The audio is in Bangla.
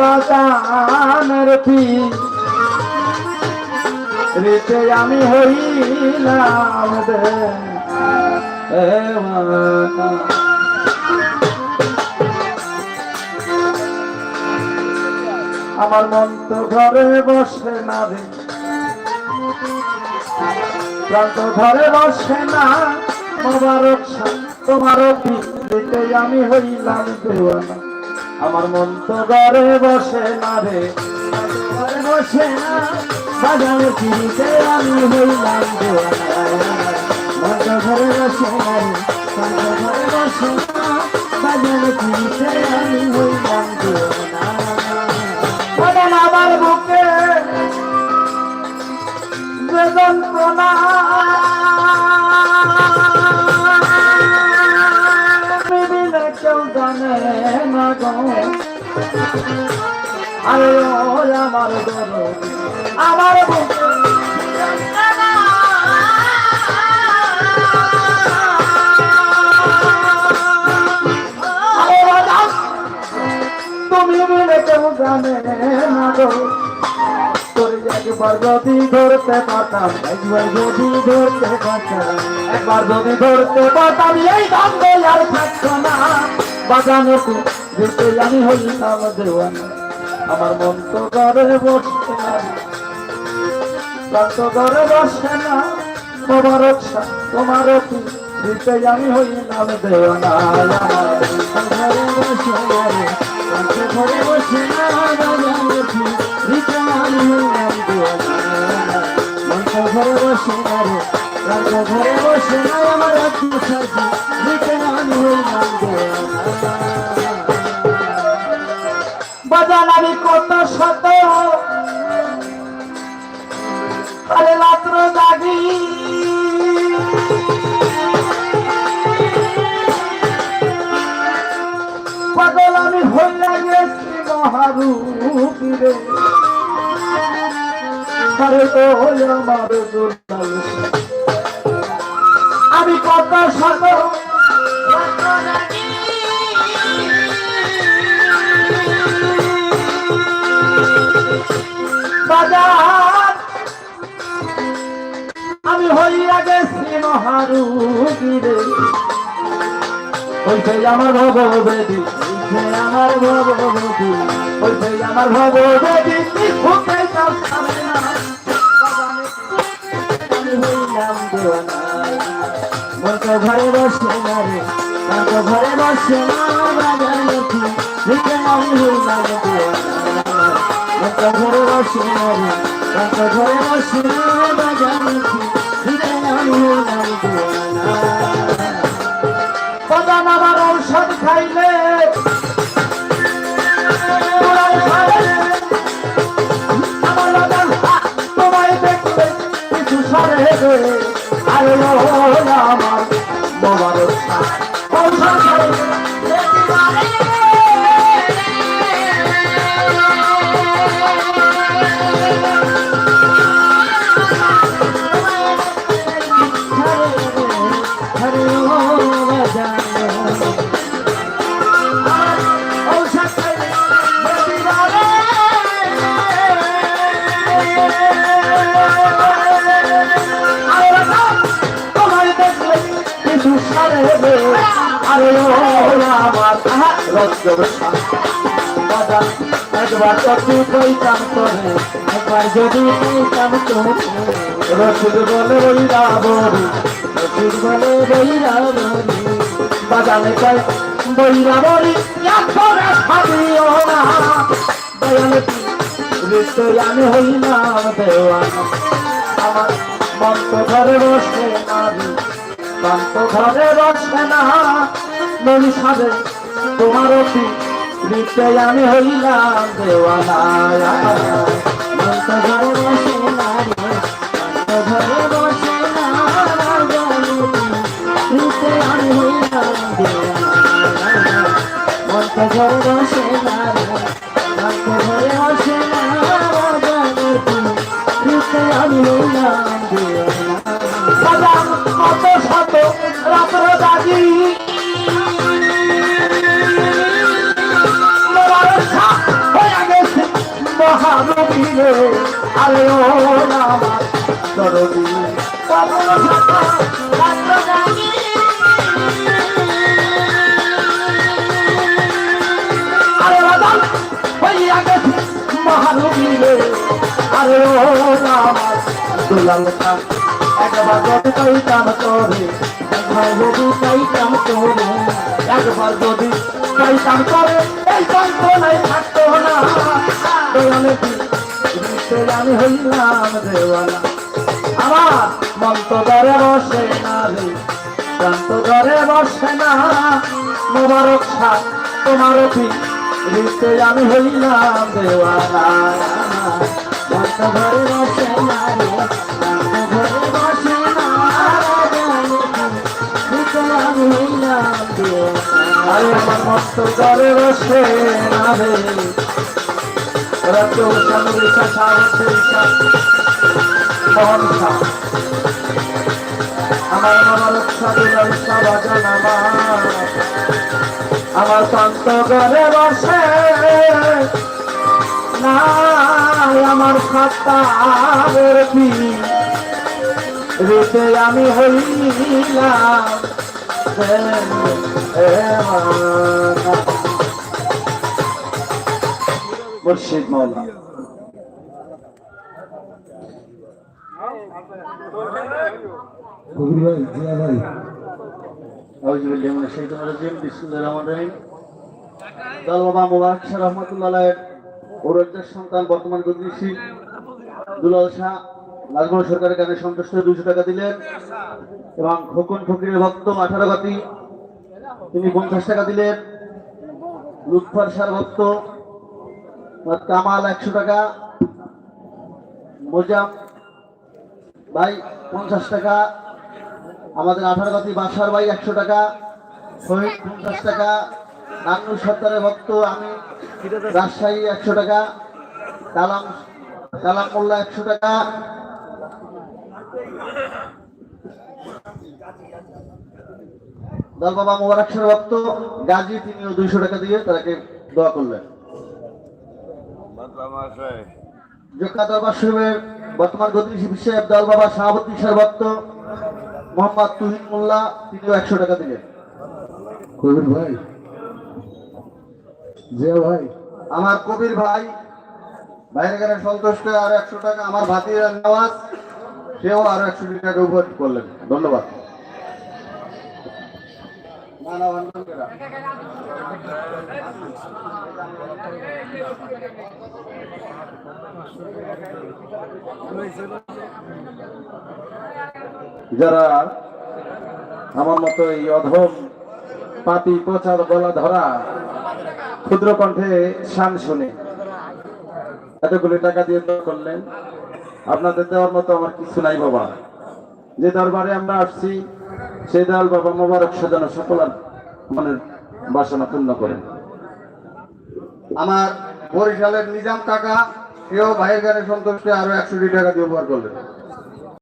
বাজানের রীতে আমি হইলাম দেওয়ানা। আমার মন তো ঘরে বসে না রে, প্রাণ তো ঘরে বসে না, মোবারক তোমার রীতে আমি হইলাম দেওয়ানা। আমার মন তো ঘরে বসে না রে, ঘরে বসে না, বাজারে ফিরিতে আমি হইলাম দেওয়ানা। মন তো ঘরে বসে না রে, ঘরে বসে না, বাজারে ফিরিতে আমি হইলাম দেওয়ানা। আমার বুকে যে যন্ত্রণা কেউ জানে না গো, আরে আমার গরু আমার বুকে তুমি মিলে কেউ জানে না গো। তোর একবার যদি ধরতে পারতাম, একবার যদি ধরতে পারতাম, একবার যদি ধরতে পারতাম, এই দ্বন্দ্ব আর থাকতো না। বাজানো যেতে আমি হইলাম দেওয়ানা। আমার মন তো ঘরে বসে না, প্রাণ তো ঘরে বসে না, মোবারক তোমার দিতে আমি হইলাম দেওয়ানা। ঘরে বসে না রে, ঘরে বসে না, দিতে আমি হইলাম দেওয়ানা। মন তো ঘরে বসে না রে, প্রাণ তো ঘরে বসে না, আমার দিতে আমি হইলাম দেওয়ানা। বাজান আমি কত শত আরে রাত্র জাগি, পাগল আমি হইয়া গেছি মহারূপী রে। আরে তো আমার দুর্বল আমি কত শত বাজার আমি হইয়া গেছি মহারূপী রে। হইছে আমার ভববেদী, হইছে আমার ভববেদী, হইছে আমার ভববেদী, ভূতে সামনে না আমি হইলাম দেওয়ানা। মন তো ঘরে বসে না রে, মন তো ঘরে বসে না, বাজার দিতে আমি হইলাম দেওয়ানা। মন তো ঘরে বসে না রে, মন তো ঘরে বসে না, বাজার দিতে আমি হইলাম দেওয়ানা। বাজান আমার ঔষধ খাইলে আমার বাজান তোমায় দেখলে কিছু সরে রে। আরে আমার মোবারক ঔষধ খাইলে আরে আমার একবার যদি কইতাম তোরে, একবার যদি কইতাম তোরে, রসুল বলে বৈরাবরী, রসুল বলে বৈরাবরী, বাজানে কয় বৈরাবরী একবারে ভাবিও না। দয়ালে রীতে আমি হইলাম দেওয়ানা। আমার মন তো ঘরে বসে না রে, প্রাণ তো ঘরে বসে না, নলি সাজে তোমার রীতে আমি হইলাম দেওয়ানা। মন তো ঘরে বসে না রে, প্রাণ তো ঘরে বসে না, রীতে আমি হইলাম দেওয়ানা। মন তো ঘরে বসে না রে, প্রাণ তো ঘরে বসে না, রীতে আমি হইলাম দেওয়ানা। কত শত রাত্র জাগি, হয়ে গেছে মিলে আরে ও আমার দরদি কমল শাখা রাত্র জাগি আরে বাদল হইয়া গেছে মহানবীরে আরে ও আমার দুলাল খান একবার যদি পাইতাম তোরে একবার যদি পাইতাম তোরে একবার যদি পাইতাম তোরে এই যন্ত্রণায় থাকতো না দয়ালে দিতে আমি হইলাম দেওয়ানা আমার মন তো ধরে বসে না রে প্রাণ তো ধরে বসে না মোবারক শাহ তোমার দিতে আমি হইলাম দেওয়ানা মন তো ধরে বসে না রে প্রাণ তো ধরে বসে না দিতে আমি হইলাম দেওয়ানা আরে আমার মন তো ধরে বসে না রে রাজ্য সামরিকা সাহসিকা মোহন শাহ আমার মোবারক সাদুলাল শাহ বাজান আমার শান্ত ঘরে বসে না আমার সত্তার রীতে আমি হইলাম মুর্শিদ মৌলা সন্তান বর্তমান গতিশী দুলাল শাহ লালমোহন সরকারের কাছে সন্তুষ্ট 200 টাকা দিলেন এবং খোকন ফকিরের ভক্ত 18 গাতি তিনি 50 টাকা দিলেন লুৎফর শাহ ভক্ত কামাল 100 টাকা মোজাম ভাই 50 টাকা আমাদের 18 গাতি বাসার ভাই 100 টাকা শহীদ 50 টাকা নান্নু সরকারের ভক্ত আমি রাজশাহী 100 টাকা কালাম মোল্লা 100 টাকা দল বাবা মোবারক শাহ ভক্ত গাজী তিনিও 200 টাকা দিয়ে তাকে দোয়া করলেন জোকা দরবার শরীফের বর্তমান গতিশীল বিশ্বের দল বাবা শাহাবুদ্দিন শাহ ভক্ত মোহাম্মদ তুহিন মোল্লা তিনিও 100 টাকা দিলেন কবির ভাই জিয়া ভাই আমার কবির ভাই ভাইয়ের কাছে সন্তুষ্ট আরো 100 টাকা আমার ভাতিজা নওয়াজ সেও আরো 100 টাকা উপহার করলেন ধন্যবাদ যারা আমার মতো এই অধম পাতি পচার গলা ধরা ক্ষুদ্র কণ্ঠে শান শুনে এতগুলো টাকা দিয়ে করলেন আপনাদের দেওয়ার মতো আমার কিছু নাই বাবা যে দরবারে আমরা আসছি সেই দল বাবা মোবারক সাজানো সকল মনের বাসনা পূর্ণ করেন আমার বরিশালের নিজাম কাকা সেও ভাইয়ের গানে সন্তুষ্ট আরো 100 টাকা দিয়ে উপহার করলেন